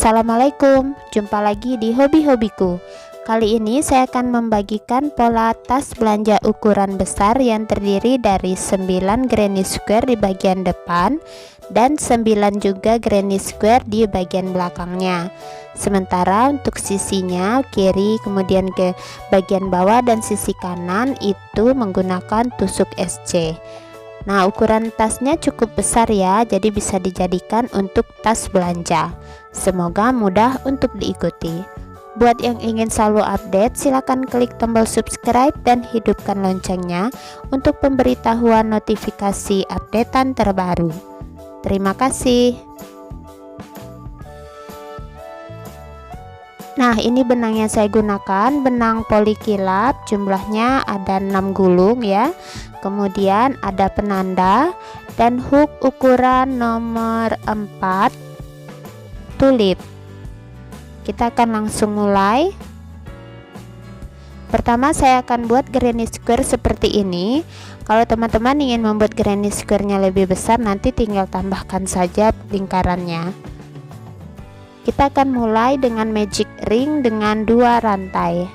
Assalamualaikum, jumpa lagi di hobi-hobiku. Kali ini saya akan membagikan pola tas belanja ukuran besar yang terdiri dari 9 granny square di bagian depan dan 9 juga granny square di bagian belakangnya. Sementara untuk sisinya kiri, kemudian ke bagian bawah dan sisi kanan itu menggunakan tusuk SC. Nah, ukuran tasnya cukup besar ya, jadi bisa dijadikan untuk tas belanja. Semoga mudah untuk diikuti. Buat yang ingin selalu update, silakan klik tombol subscribe dan hidupkan loncengnya untuk pemberitahuan notifikasi updatean terbaru. Terima kasih. Nah, ini benang yang saya gunakan, benang polikilap, jumlahnya ada 6 gulung ya. Kemudian ada penanda dan hook ukuran nomor 4 tulip. Kita akan langsung mulai. Pertama saya akan buat granny square seperti ini. Kalau teman-teman ingin membuat granny square-nya lebih besar, nanti tinggal tambahkan saja lingkarannya. Kita akan mulai dengan magic ring dengan 2 rantai.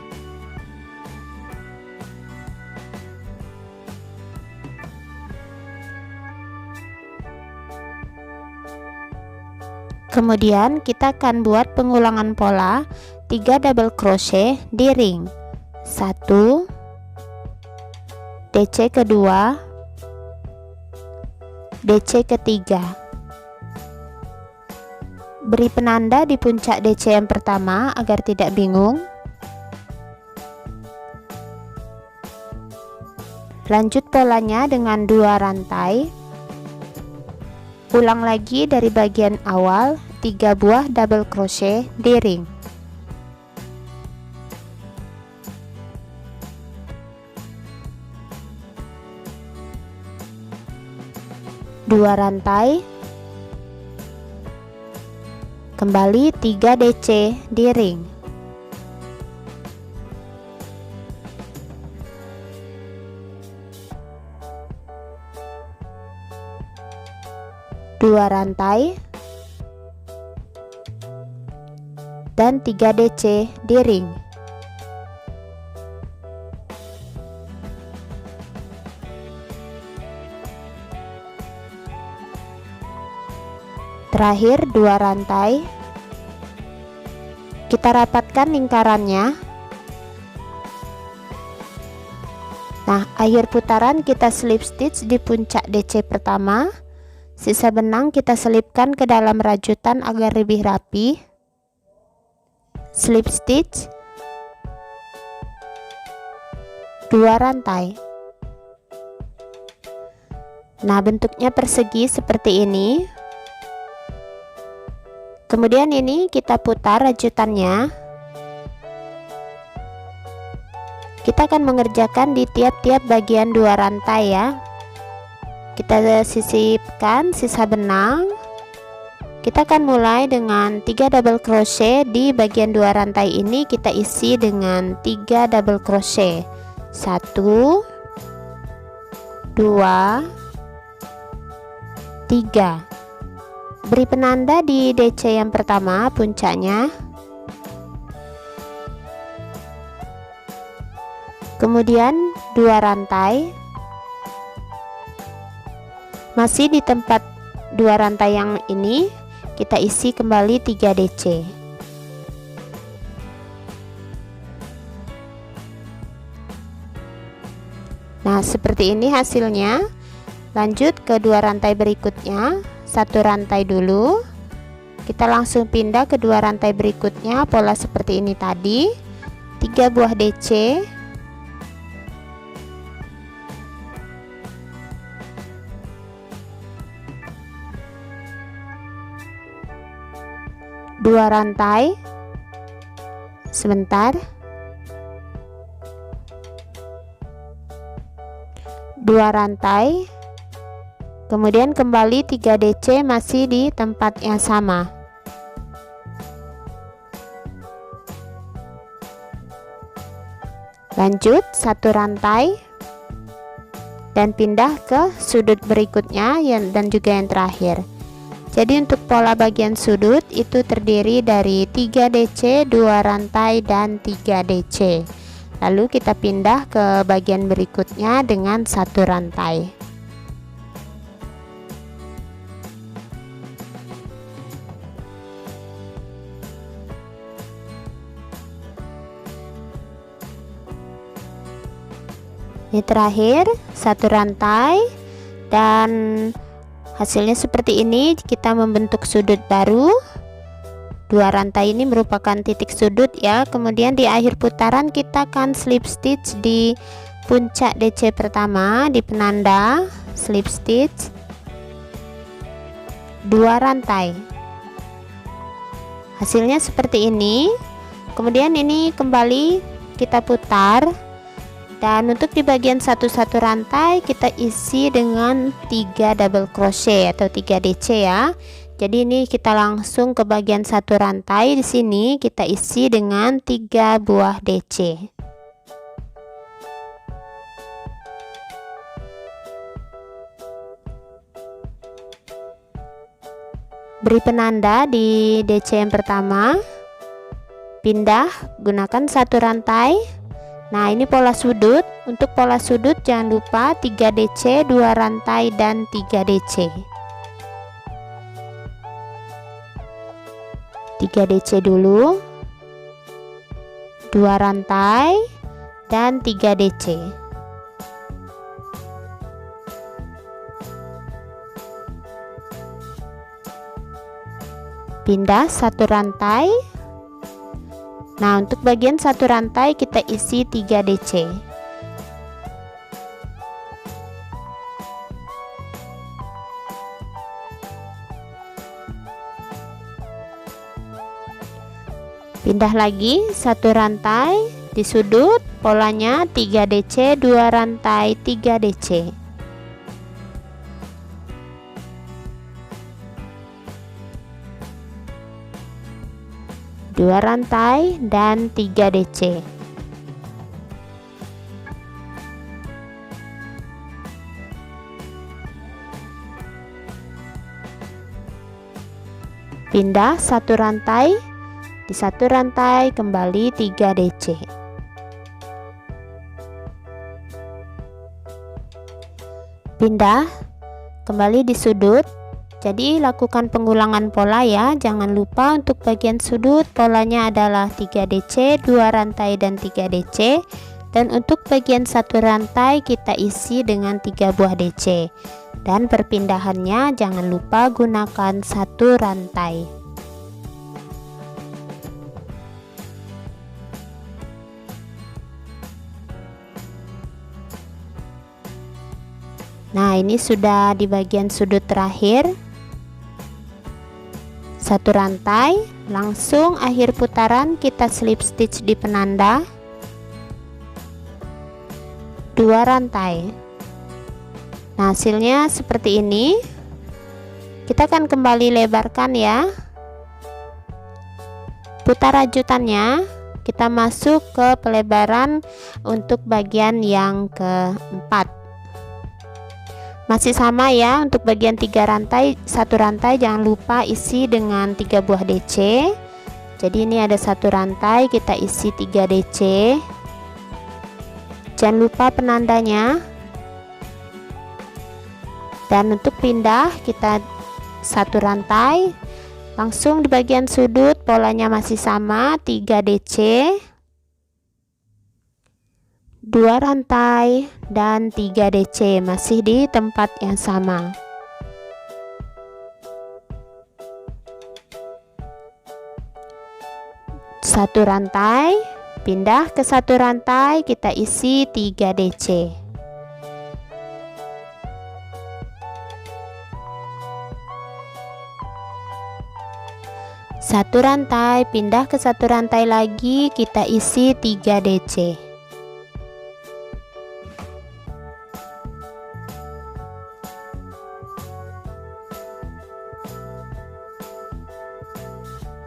Kemudian kita akan buat pengulangan pola 3 double crochet di ring 1, DC kedua, DC ketiga. Beri penanda di puncak DC yang pertama agar tidak bingung. Lanjut polanya dengan 2 rantai. Ulang lagi dari bagian awal 3 buah double crochet di ring. Dua rantai. Kembali 3 DC di ring. Dua rantai dan 3 DC di ring. Terakhir 2 rantai. Kita rapatkan lingkarannya. Nah, akhir putaran kita slip stitch di puncak DC pertama. Sisa benang kita selipkan ke dalam rajutan agar lebih rapi. Slip stitch 2 rantai. Nah, bentuknya persegi seperti ini. Kemudian ini kita putar rajutannya. Kita akan mengerjakan di tiap-tiap bagian 2 rantai ya. Kita sisipkan sisa benang. Kita akan mulai dengan 3 double crochet di bagian 2 rantai ini. Kita isi dengan 3 double crochet. 1, 2, 3. Beri penanda di DC yang pertama puncaknya. Kemudian 2 rantai. Masih di tempat 2 rantai yang ini kita isi kembali 3 DC. Nah, seperti ini hasilnya. Lanjut ke 2 rantai berikutnya. 1 rantai dulu. Kita langsung pindah ke 2 rantai berikutnya, pola seperti ini tadi. 3 buah DC. Dua rantai. Sebentar. 2 rantai. Kemudian kembali 3 DC masih di tempat yang sama. Lanjut 1 rantai dan pindah ke sudut berikutnya dan juga yang terakhir. Jadi untuk pola bagian sudut itu terdiri dari 3 DC, 2 rantai dan 3 DC. Lalu kita pindah ke bagian berikutnya dengan 1 rantai. Ini terakhir 1 rantai dan hasilnya seperti ini. Kita membentuk sudut baru. 2 rantai ini merupakan titik sudut ya. Kemudian di akhir putaran kita akan slip stitch di puncak DC pertama, di penanda slip stitch 2 rantai. Hasilnya seperti ini. Kemudian ini kembali kita putar. Dan untuk di bagian satu rantai kita isi dengan 3 double crochet atau 3 DC ya. Jadi ini kita langsung ke bagian 1 rantai. Di sini kita isi dengan 3 buah DC. Beri penanda di DC yang pertama. Pindah, gunakan 1 rantai. Nah, ini pola sudut. Untuk pola sudut jangan lupa 3 DC, 2 rantai dan 3 DC. 3 DC dulu, 2 rantai dan 3 DC. Pindah 1 rantai. Nah, untuk bagian 1 rantai kita isi 3 DC. Pindah lagi 1 rantai di sudut, polanya 3 DC, 2 rantai, 3 DC. Dua rantai dan 3 DC. Pindah 1 rantai, di 1 rantai kembali 3 DC. Pindah kembali di sudut. Jadi lakukan pengulangan pola ya. Jangan lupa untuk bagian sudut polanya adalah 3 DC, 2 rantai dan 3 DC. Dan untuk bagian 1 rantai kita isi dengan 3 buah DC. Dan perpindahannya jangan lupa gunakan 1 rantai. Nah, ini sudah di bagian sudut terakhir. 1 rantai, langsung akhir putaran kita slip stitch di penanda 2 rantai. Nah, hasilnya seperti ini. Kita akan kembali lebarkan ya. Putar rajutannya, kita masuk ke pelebaran untuk bagian yang keempat. Masih sama ya, untuk bagian 3 rantai, 1 rantai jangan lupa isi dengan 3 buah DC. Jadi ini ada 1 rantai, kita isi 3 DC. Jangan lupa penandanya. Dan untuk pindah kita 1 rantai, langsung di bagian sudut polanya masih sama, 3 DC. 2 rantai dan 3 DC, masih di tempat yang sama. Satu rantai, pindah ke 1 rantai, kita isi 3 DC. Satu rantai, pindah ke 1 rantai lagi, kita isi 3 DC.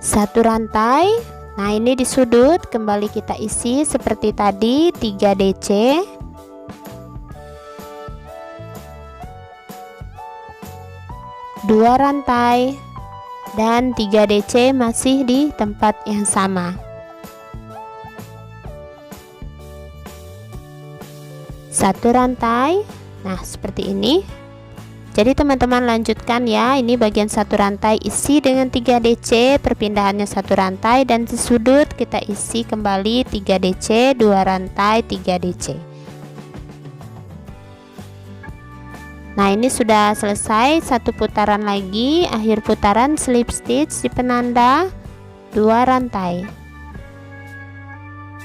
Satu rantai. Nah, ini di sudut kembali kita isi seperti tadi 3 DC. 2 rantai, dan 3 DC masih di tempat yang sama. 1 rantai. Nah, seperti ini. Jadi teman-teman lanjutkan ya. Ini bagian 1 rantai isi dengan 3 DC, perpindahannya 1 rantai, dan di sudut kita isi kembali 3 DC, 2 rantai, 3 DC. Nah, ini sudah selesai. 1 putaran lagi, akhir putaran slip stitch di penanda 2 rantai.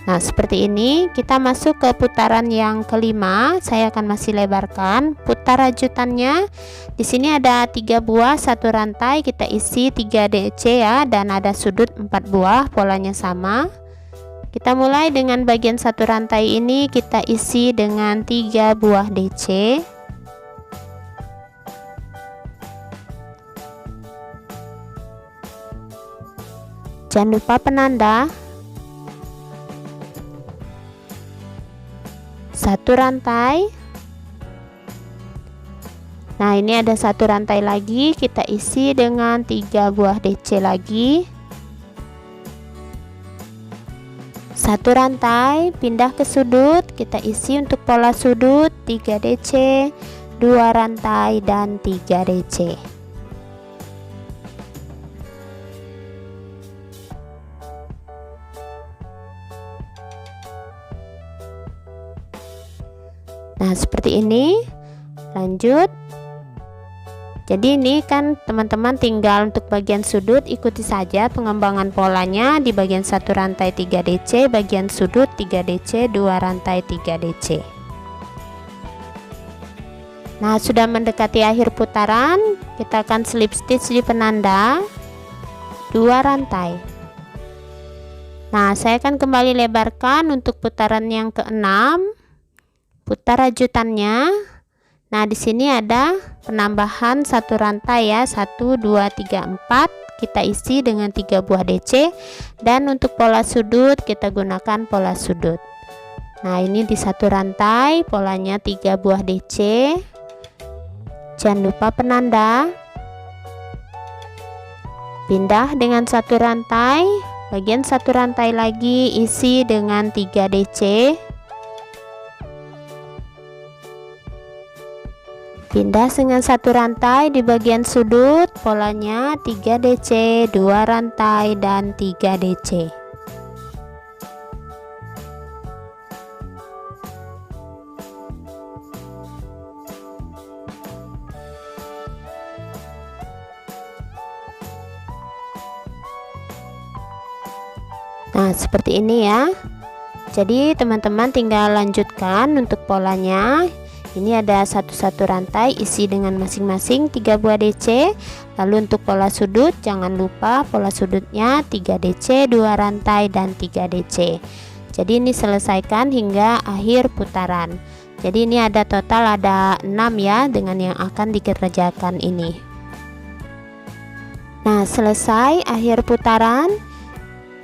Nah, seperti ini. Kita masuk ke putaran yang kelima. Saya akan masih lebarkan. Putar rajutannya. Di sini ada 3 buah 1 rantai, kita isi 3 DC ya, dan ada sudut 4 buah, polanya sama. Kita mulai dengan bagian 1 rantai ini, kita isi dengan 3 buah DC. Jangan lupa penanda. 1 rantai. Nah, ini ada 1 rantai lagi, kita isi dengan 3 buah DC lagi. 1 rantai, pindah ke sudut, kita isi untuk pola sudut 3 DC, 2 rantai, dan 3 DC. Nah, seperti ini. Lanjut. Jadi ini kan teman-teman tinggal untuk bagian sudut, ikuti saja pengembangan polanya. Di bagian 1 rantai 3 DC, bagian sudut 3 DC, 2 rantai 3 DC. Nah, sudah mendekati akhir putaran, kita akan slip stitch di penanda 2 rantai. Nah, saya akan kembali lebarkan untuk putaran yang ke-6. Putar rajutannya. Nah, di sini ada penambahan 1 rantai ya, 1 2 3 4, kita isi dengan 3 buah DC, dan untuk pola sudut kita gunakan pola sudut. Nah, ini di 1 rantai, polanya 3 buah DC. Jangan lupa penanda. Pindah dengan 1 rantai, bagian 1 rantai lagi isi dengan 3 DC. Pindah dengan 1 rantai di bagian sudut, polanya 3 DC, 2 rantai, dan 3 DC. Nah, seperti ini ya. Jadi teman-teman tinggal lanjutkan untuk polanya. Ini ada 1 rantai isi dengan masing-masing 3 buah DC. Lalu untuk pola sudut, jangan lupa pola sudutnya 3 DC, 2 rantai, dan 3 DC. Jadi ini selesaikan hingga akhir putaran. Jadi ini ada total ada 6 ya dengan yang akan dikerjakan ini. Nah, selesai akhir putaran,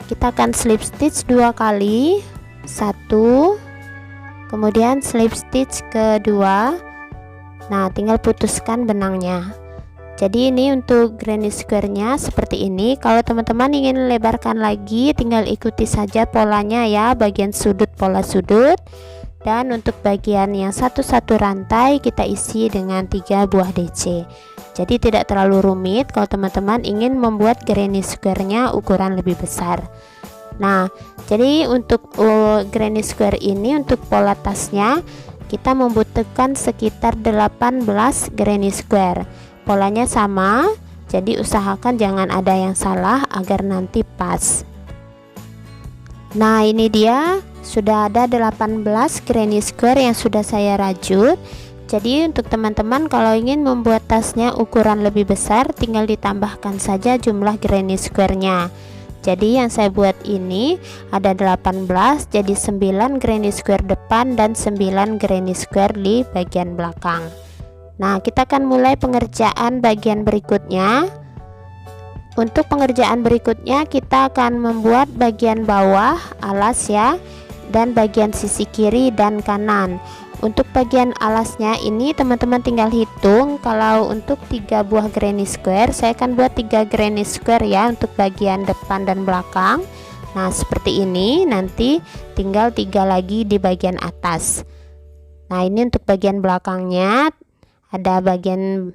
kita akan slip stitch 2 kali. 1, kemudian slip stitch kedua. Nah, tinggal putuskan benangnya. Jadi ini untuk granny square-nya seperti ini. Kalau teman-teman ingin lebarkan lagi, tinggal ikuti saja polanya ya, bagian sudut pola sudut. Dan untuk bagian yang 1 rantai kita isi dengan 3 buah DC. Jadi tidak terlalu rumit kalau teman-teman ingin membuat granny square-nya ukuran lebih besar. Nah, jadi untuk granny square ini, untuk pola tasnya kita membutuhkan sekitar 18 granny square. Polanya sama, jadi usahakan jangan ada yang salah agar nanti pas. Nah, ini dia sudah ada 18 granny square yang sudah saya rajut. Jadi untuk teman-teman kalau ingin membuat tasnya ukuran lebih besar, tinggal ditambahkan saja jumlah granny square-nya. Jadi yang saya buat ini ada 18, jadi 9 granny square depan dan 9 granny square di bagian belakang. Nah, kita akan mulai pengerjaan bagian berikutnya. Untuk pengerjaan berikutnya kita akan membuat bagian bawah alas ya, dan bagian sisi kiri dan kanan. Untuk bagian alasnya ini teman-teman tinggal hitung. Kalau untuk 3 buah granny square, saya akan buat 3 granny square ya untuk bagian depan dan belakang. Nah seperti ini, nanti tinggal 3 lagi di bagian atas. Nah ini untuk bagian belakangnya, ada bagian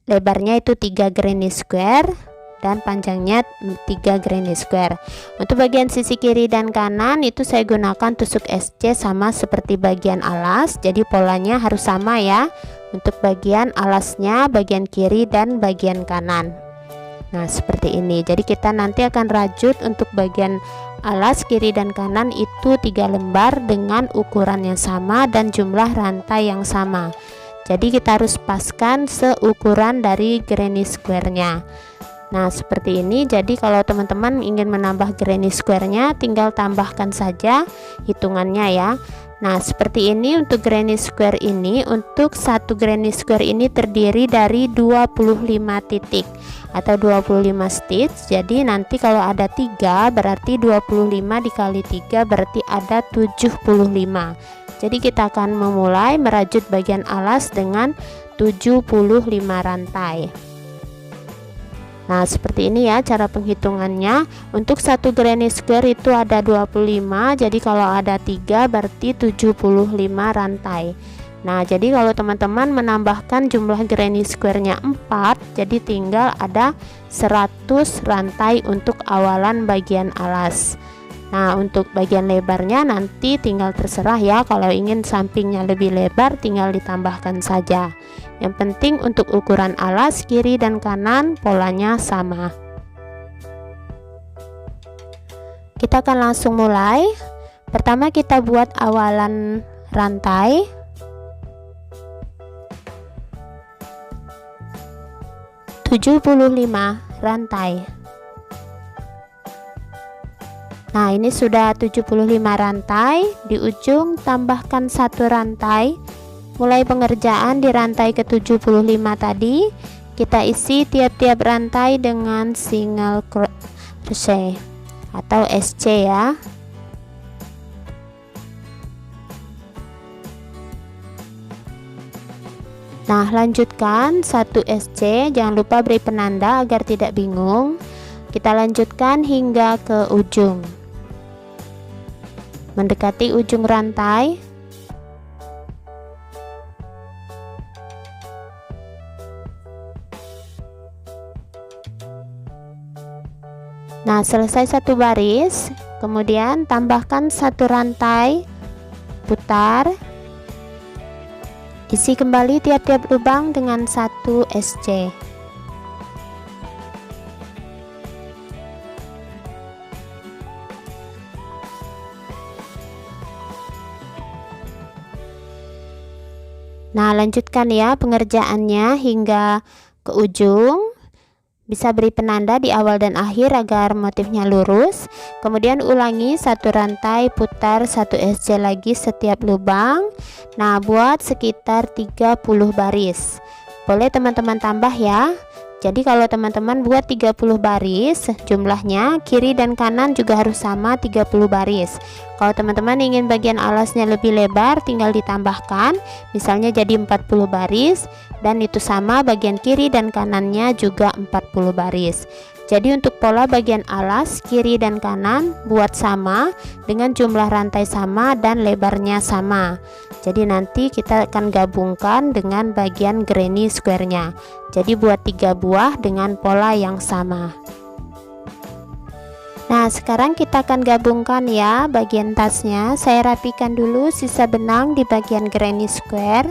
lebarnya itu 3 granny square dan panjangnya 3 granny square. Untuk bagian sisi kiri dan kanan itu saya gunakan tusuk SC sama seperti bagian alas, jadi polanya harus sama ya untuk bagian alasnya, bagian kiri dan bagian kanan. Nah seperti ini, jadi kita nanti akan rajut untuk bagian alas kiri dan kanan itu 3 lembar dengan ukuran yang sama dan jumlah rantai yang sama. Jadi kita harus paskan seukuran dari granny square-nya. Nah seperti ini. Jadi kalau teman-teman ingin menambah granny square-nya, tinggal tambahkan saja hitungannya ya. Nah seperti ini untuk granny square ini. Untuk satu granny square ini terdiri dari 25 titik atau 25 stitch. Jadi nanti kalau ada 3 berarti 25 dikali 3 berarti ada 75. Jadi kita akan memulai merajut bagian alas dengan 75 rantai. Nah seperti ini ya cara penghitungannya. Untuk satu granny square itu ada 25, jadi kalau ada 3 berarti 75 rantai. Nah jadi kalau teman-teman menambahkan jumlah granny square-nya 4, jadi tinggal ada 100 rantai untuk awalan bagian alas. Nah untuk bagian lebarnya nanti tinggal terserah ya, kalau ingin sampingnya lebih lebar tinggal ditambahkan saja. Yang penting untuk ukuran alas kiri dan kanan polanya sama. Kita akan langsung mulai. Pertama kita buat awalan rantai. (75 rantai). Nah ini sudah 75 rantai. Di ujung tambahkan 1 rantai. Mulai pengerjaan di rantai ke-75 tadi, kita isi tiap-tiap rantai dengan single crochet atau SC ya. Nah lanjutkan 1 SC, jangan lupa beri penanda agar tidak bingung. Kita lanjutkan hingga ke ujung, mendekati ujung rantai. Nah selesai 1 baris, kemudian tambahkan 1 rantai, putar, isi kembali tiap-tiap lubang dengan 1 SC. Nah lanjutkan ya pengerjaannya hingga ke ujung. Bisa beri penanda di awal dan akhir agar motifnya lurus. Kemudian ulangi 1 rantai, putar 1 SC lagi setiap lubang. Nah buat sekitar 30 baris. Boleh teman-teman tambah ya. Jadi kalau teman-teman buat 30 baris, jumlahnya kiri dan kanan juga harus sama 30 baris. Kalau teman-teman ingin bagian alasnya lebih lebar, tinggal ditambahkan, misalnya jadi 40 baris, dan itu sama bagian kiri dan kanannya juga 40 baris. Jadi untuk pola bagian alas kiri dan kanan buat sama dengan jumlah rantai sama dan lebarnya sama. Jadi nanti kita akan gabungkan dengan bagian granny square-nya. Jadi buat 3 buah dengan pola yang sama. Nah sekarang kita akan gabungkan ya bagian tasnya. Saya rapikan dulu sisa benang di bagian granny square.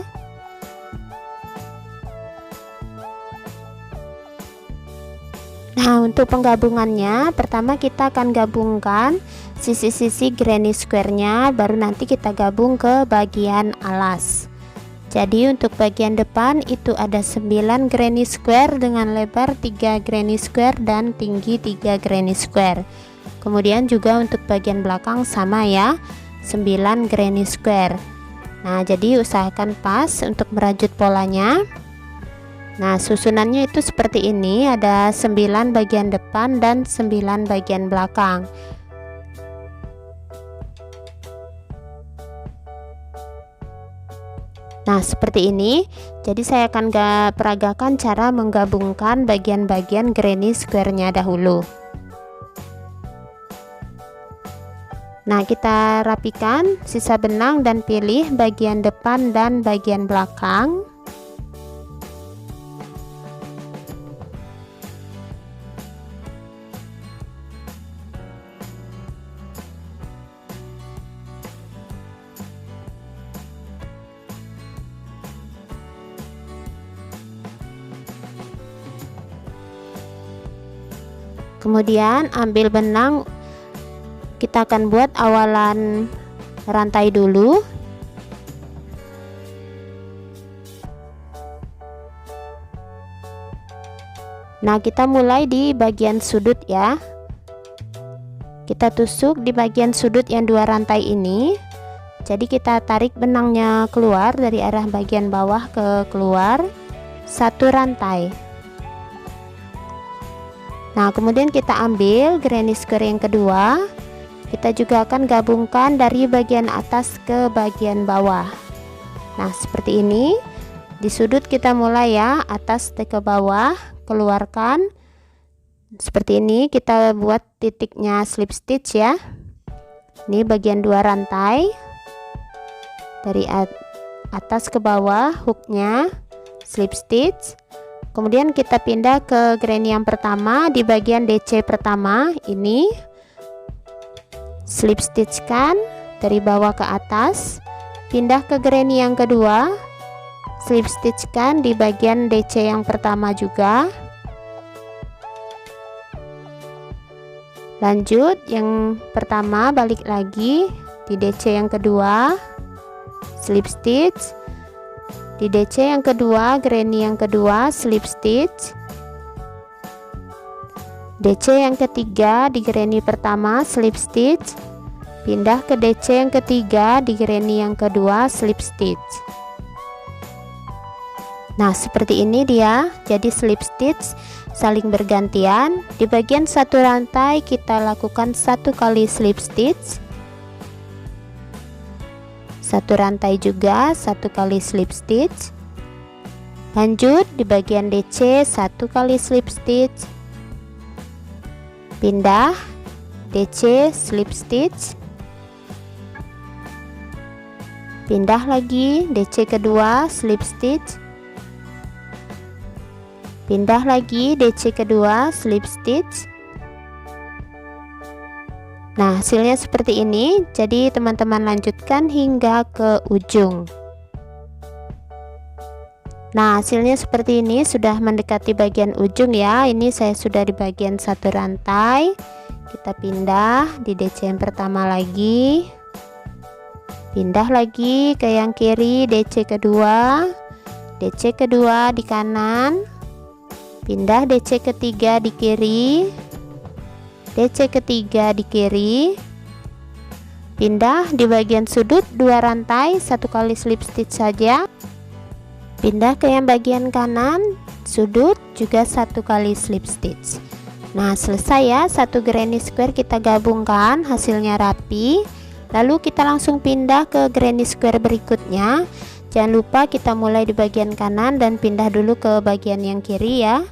Nah untuk penggabungannya, pertama kita akan gabungkan sisi-sisi granny square-nya, baru nanti kita gabung ke bagian alas. Jadi untuk bagian depan itu ada 9 granny square dengan lebar 3 granny square dan tinggi 3 granny square. Kemudian juga untuk bagian belakang sama ya, 9 granny square. Nah jadi usahakan pas untuk merajut polanya. Nah susunannya itu seperti ini, ada 9 bagian depan dan 9 bagian belakang. Nah, seperti ini. Jadi saya akan peragakan cara menggabungkan bagian-bagian granny square-nya dahulu. Nah, kita rapikan sisa benang dan pilih bagian depan dan bagian belakang. Kemudian ambil benang, kita akan buat awalan rantai dulu. Nah, kita mulai di bagian sudut ya. Kita tusuk di bagian sudut yang 2 rantai ini. Jadi kita tarik benangnya keluar dari arah bagian bawah ke keluar 1 rantai. Nah, kemudian kita ambil granny square yang kedua. Kita juga akan gabungkan dari bagian atas ke bagian bawah. Nah, seperti ini. Di sudut kita mulai ya, atas ke bawah, keluarkan. Seperti ini kita buat titiknya slip stitch ya. Ini bagian 2 rantai. Dari atas ke bawah hooknya slip stitch. Kemudian kita pindah ke granny yang pertama di bagian DC pertama ini. Slip stitch kan dari bawah ke atas. Pindah ke granny yang kedua. Slip stitch kan di bagian DC yang pertama juga. Lanjut yang pertama, balik lagi di DC yang kedua. Slip stitch. Di DC yang kedua, granny yang kedua, slip stitch. DC yang ketiga di granny pertama, slip stitch. Pindah ke DC yang ketiga di granny yang kedua, slip stitch. Nah, seperti ini dia. Jadi slip stitch saling bergantian. Di bagian 1 rantai kita lakukan 1 kali slip stitch. 1 rantai juga 1 kali slip stitch. Lanjut di bagian DC 1 kali slip stitch. Pindah DC slip stitch. Pindah lagi DC kedua slip stitch. Pindah lagi DC kedua slip stitch. Nah, hasilnya seperti ini. Jadi teman-teman lanjutkan hingga ke ujung. Nah, hasilnya seperti ini, sudah mendekati bagian ujung ya. Ini saya sudah di bagian 1 rantai. Kita pindah di DC yang pertama lagi. Pindah lagi ke yang kiri, DC kedua. DC kedua di kanan. Pindah DC ketiga di kiri. DC ketiga di kiri. Pindah di bagian sudut 2 rantai, 1 kali slip stitch saja. Pindah ke yang bagian kanan sudut juga 1 kali slip stitch. Nah, selesai ya, 1 granny square kita gabungkan, hasilnya rapi. Lalu kita langsung pindah ke granny square berikutnya. Jangan lupa kita mulai di bagian kanan dan pindah dulu ke bagian yang kiri ya.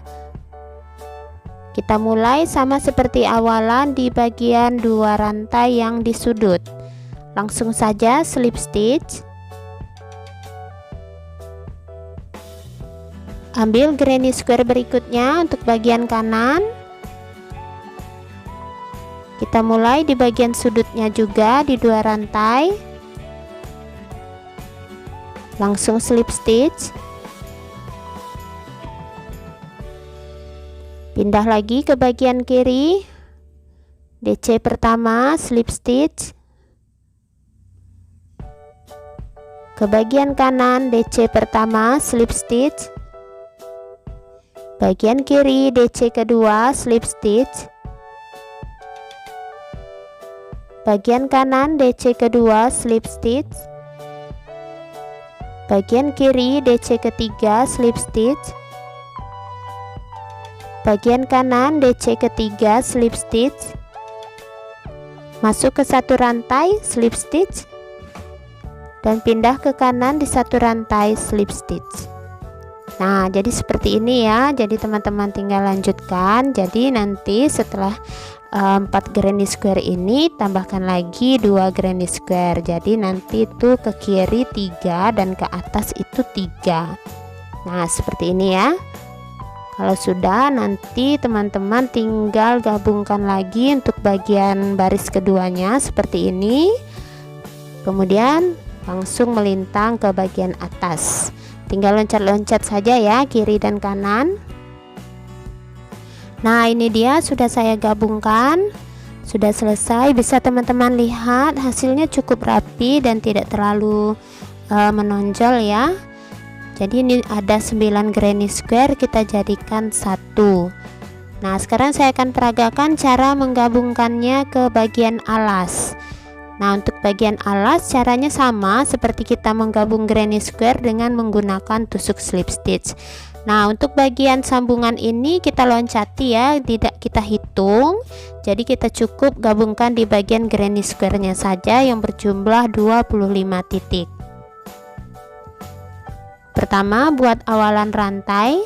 Kita mulai sama seperti awalan di bagian 2 rantai yang di sudut. Langsung saja slip stitch. Ambil granny square berikutnya untuk bagian kanan. Kita mulai di bagian sudutnya juga di 2 rantai. Langsung slip stitch. Pindah lagi ke bagian kiri. DC pertama slip stitch. Ke bagian kanan DC pertama slip stitch. Bagian kiri DC kedua slip stitch. Bagian kanan DC kedua slip stitch. Bagian kiri DC ketiga slip stitch. Bagian kanan DC ketiga slip stitch. Masuk ke 1 rantai slip stitch. dan pindah ke kanan di satu rantai slip stitch. Nah, jadi seperti ini ya. Jadi teman-teman tinggal lanjutkan. Jadi nanti setelah 4 granny square ini tambahkan lagi 2 granny square. Jadi nanti itu ke kiri 3 dan ke atas itu 3. Nah, seperti ini ya. Kalau sudah, nanti teman-teman tinggal gabungkan lagi untuk bagian baris keduanya seperti ini. Kemudian langsung melintang ke bagian atas. Tinggal loncat-loncat saja ya, kiri dan kanan. Nah, ini dia sudah saya gabungkan. Sudah selesai. Bisa teman-teman lihat hasilnya cukup rapi dan tidak terlalu menonjol ya. Jadi ini ada 9 granny square, kita jadikan satu. Nah, sekarang saya akan peragakan cara menggabungkannya ke bagian alas. Nah, untuk bagian alas caranya sama seperti kita menggabung granny square dengan menggunakan tusuk slip stitch. Nah, untuk bagian sambungan ini kita loncati ya, tidak kita hitung. Jadi kita cukup gabungkan di bagian granny square-nya saja yang berjumlah 25 titik. Pertama, buat awalan rantai.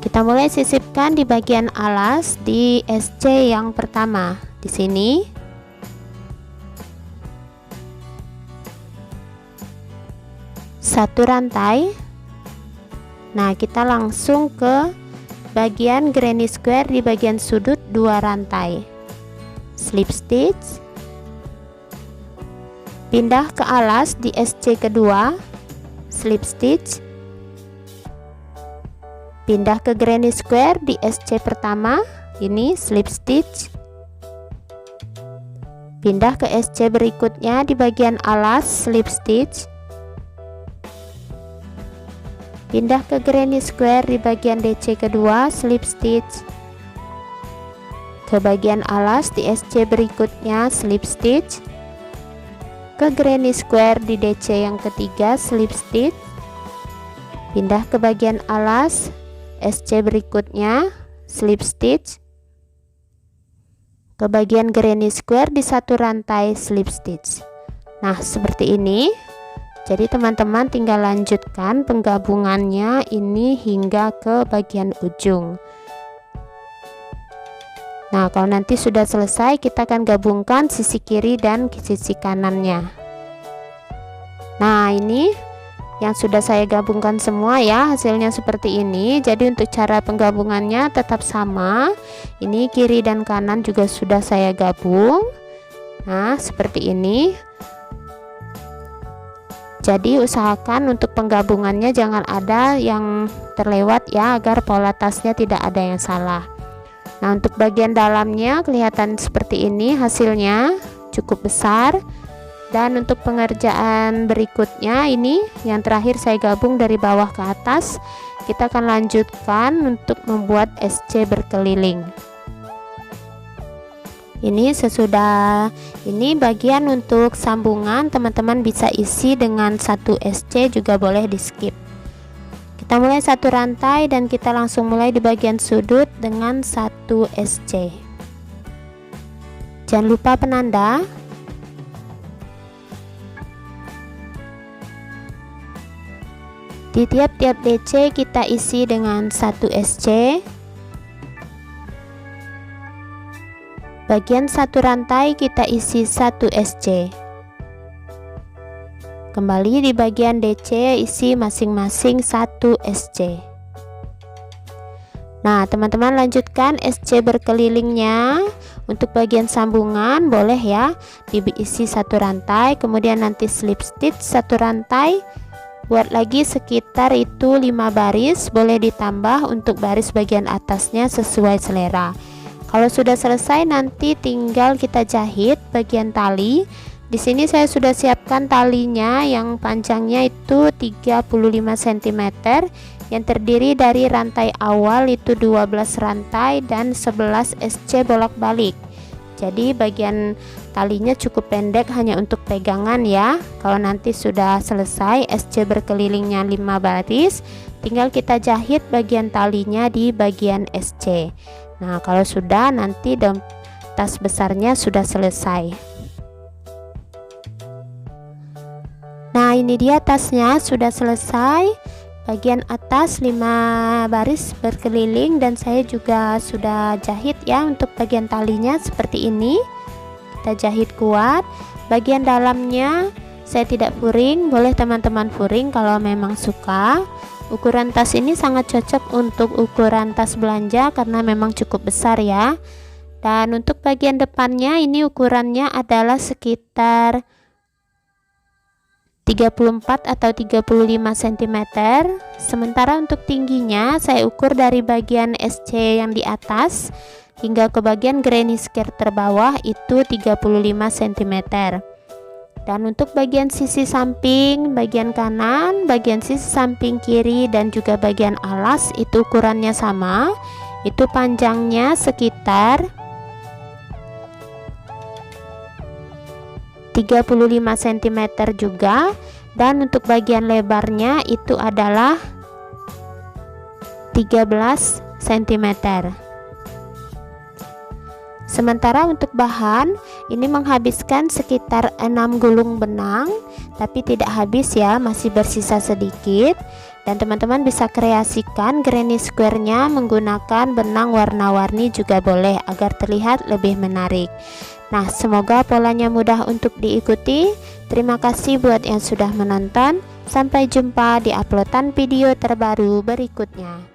Kita mulai sisipkan di bagian alas di SC yang pertama di sini. Satu rantai. Nah, kita langsung ke bagian granny square di bagian sudut 2 rantai. Slip stitch. Pindah ke alas di SC kedua. Slip stitch. Pindah ke granny square di SC pertama, ini slip stitch. Pindah ke SC berikutnya di bagian alas, slip stitch. Pindah ke granny square di bagian DC kedua, slip stitch. Ke bagian alas di SC berikutnya, slip stitch. Ke granny square di DC yang ketiga, slip stitch. Pindah ke bagian alas SC berikutnya, slip stitch. Ke bagian granny square di satu rantai, slip stitch. Nah, seperti ini. Jadi teman-teman tinggal lanjutkan penggabungannya ini hingga ke bagian ujung. Nah, kalau nanti sudah selesai, kita akan gabungkan sisi kiri dan sisi kanannya. Nah, ini yang sudah saya gabungkan semua ya, hasilnya seperti ini. Jadi untuk cara penggabungannya tetap sama. Ini kiri dan kanan juga sudah saya gabung. Nah, seperti ini. Jadi usahakan untuk penggabungannya jangan ada yang terlewat ya, agar pola tasnya tidak ada yang salah. Nah, untuk bagian dalamnya kelihatan seperti ini, hasilnya cukup besar. Dan untuk pengerjaan berikutnya ini yang terakhir saya gabung dari bawah ke atas, kita akan lanjutkan untuk membuat SC berkeliling. Ini sesudah ini bagian untuk sambungan, teman-teman bisa isi dengan satu SC, juga boleh di skip. Kita mulai satu rantai dan kita langsung mulai di bagian sudut dengan satu SC. Jangan lupa penanda. Di tiap-tiap DC kita isi dengan satu SC. Bagian satu rantai kita isi satu SC. Kembali di bagian DC isi masing-masing satu SC. Nah, teman-teman lanjutkan SC berkelilingnya. Untuk bagian sambungan boleh ya diisi satu rantai, kemudian nanti slip stitch satu rantai. Buat lagi sekitar itu 5 baris, boleh ditambah untuk baris bagian atasnya sesuai selera. Kalau sudah selesai nanti tinggal kita jahit bagian tali. Di sini saya sudah siapkan talinya yang panjangnya itu 35 cm yang terdiri dari rantai awal itu 12 rantai dan 11 SC bolak-balik. Jadi bagian talinya cukup pendek hanya untuk pegangan ya. Kalau nanti sudah selesai SC berkelilingnya 5 baris, tinggal kita jahit bagian talinya di bagian SC. Nah, kalau sudah nanti tas besarnya sudah selesai. Nah, ini dia tasnya sudah selesai. Bagian atas 5 baris berkeliling, dan saya juga sudah jahit ya untuk bagian talinya seperti ini. Kita jahit kuat. Bagian dalamnya saya tidak furing, boleh teman-teman furing kalau memang suka. Ukuran tas ini sangat cocok untuk ukuran tas belanja karena memang cukup besar ya. Dan untuk bagian depannya ini ukurannya adalah sekitar 34 atau 35 cm. Sementara untuk tingginya saya ukur dari bagian SC yang di atas hingga ke bagian granny skirt terbawah itu 35 cm. Dan untuk bagian sisi samping, bagian kanan, bagian sisi samping kiri, dan juga bagian alas itu ukurannya sama. Itu panjangnya sekitar 35 cm juga. Dan untuk bagian lebarnya itu adalah 13 cm. Sementara untuk bahan ini menghabiskan sekitar 6 gulung benang, tapi tidak habis ya, masih bersisa sedikit. Dan teman-teman bisa kreasikan granny square-nya menggunakan benang warna-warni juga boleh agar terlihat lebih menarik. Nah, semoga polanya mudah untuk diikuti. Terima kasih buat yang sudah menonton. Sampai jumpa di uploadan video terbaru berikutnya.